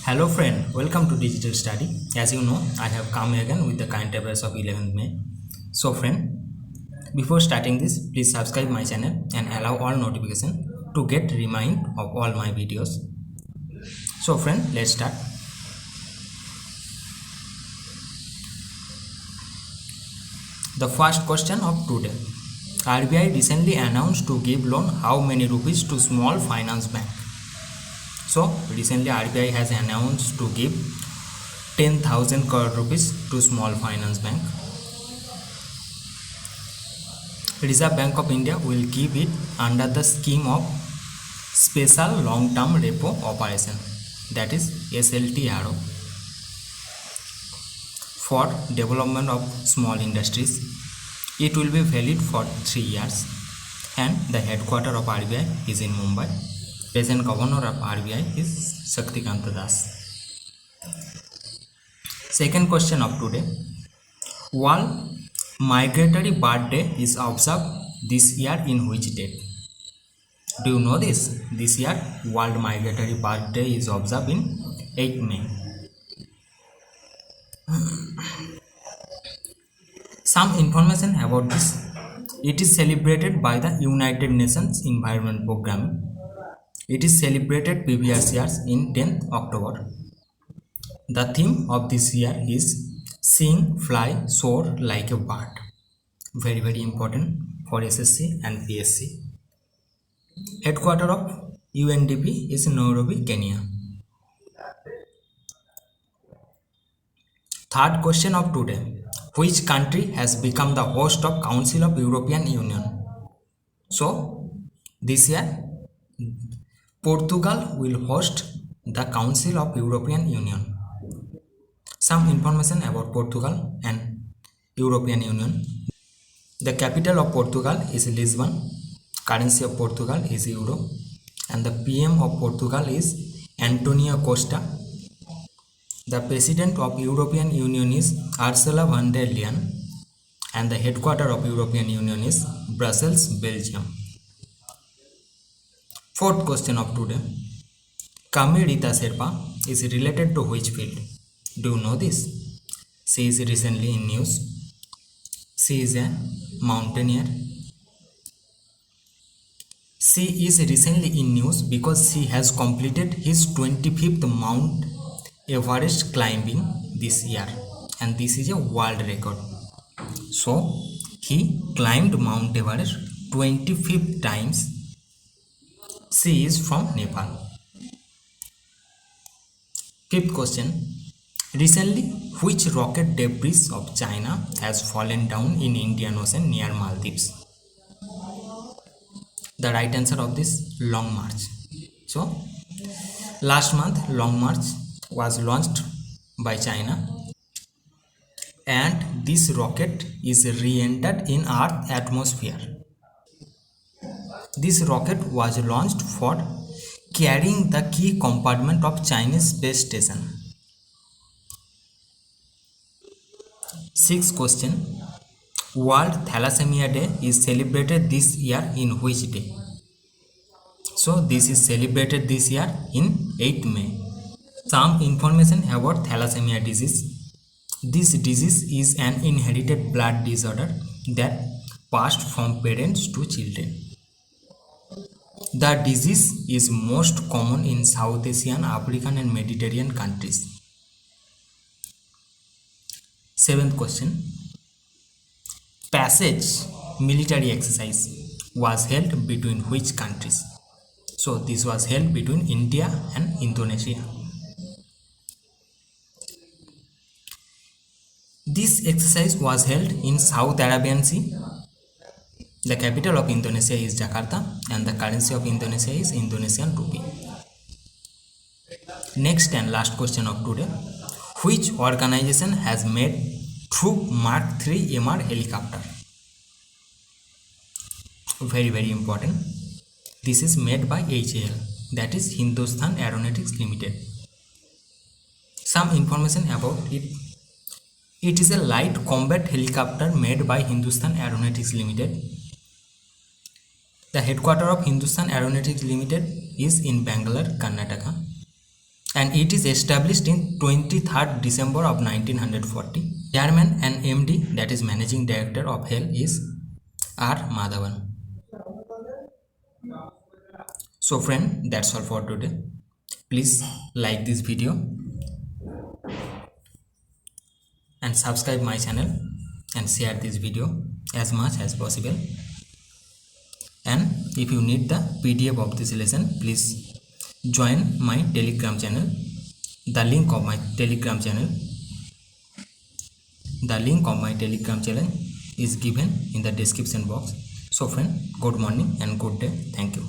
Hello friend, welcome to Digital Study. As you know, I have come again with the current affairs of 11th May. So friend, before starting this, please subscribe my channel and allow all notification to get remind of all my videos. So friend, let's start. The first question of today. RBI recently announced to give loan how many rupees to small finance bank. So recently RBI has announced to give 10,000 crore rupees to small finance bank. Reserve Bank of India will give it under the scheme of Special Long Term Repo Operation, that is SLTRO, for development of small industries. It will be valid for 3 years and the headquarters of RBI is in Mumbai. Present governor of RBI is Shaktikanta Das. Second question of today. World Migratory Bird Day is observed this year in which date? Do you know this? This year World Migratory Bird Day is observed in 8 May. Some information about this. It is celebrated by the United Nations Environment Programme. It is celebrated previous years in 10th October. The theme of this year is Sing, Fly, Soar Like a Bird. Very important for SSC and PSC. Headquarters of UNDP is Nairobi, Kenya. Third question of today. Which country has become the host of Council of European Union? So this year Portugal will host the Council of European Union. Some information about Portugal and European Union. The capital of Portugal is Lisbon. Currency of Portugal is Euro. And the PM of Portugal is Antonio Costa. The President of European Union is Ursula von der Leyen. And the headquarters of European Union is Brussels, Belgium. Fourth question of today. Kami Rita Sherpa is related to which field? Do you know this? She is recently in news. She is a mountaineer. She is recently in news because she has completed his 25th Mount Everest climbing this year, and this is a world record. So he climbed Mount Everest 25 times. She is from Nepal. Fifth question. Recently, which rocket debris of China has fallen down in Indian Ocean near Maldives? The right answer of this, Long March. So, last month Long March was launched by China, and this rocket is re-entered in Earth atmosphere. This rocket was launched for carrying the key compartment of Chinese space station. Sixth question. World Thalassemia Day is celebrated this year in which day? So this is celebrated this year in 8 May. Some information about thalassemia disease. This disease is an inherited blood disorder that passed from parents to children. The disease is most common in South Asian, African and Mediterranean countries. Seventh question. Passage military exercise was held between which countries? So this was held between India and Indonesia. This exercise was held in South Arabian Sea. The capital of Indonesia is Jakarta and the currency of Indonesia is Indonesian rupee. Next and last question of today. Which organization has made Through Mark III MR helicopter? Very important. This is made by HAL, that is Hindustan Aeronautics Limited. Some information about it. It is a light combat helicopter made by Hindustan Aeronautics Limited. The headquarters of Hindustan Aeronautics Limited is in Bangalore, Karnataka. and and it is established in 23rd December of 1940. Chairman and MD, that is Managing Director of HAL, is R. Madhavan. So friend, that's all for today. Please like this video and subscribe my channel and share this video as much as possible. And if you need the PDF of this lesson, please join my Telegram channel. The link of my Telegram channel is given in the description box. So friend, good morning and good day. Thank you.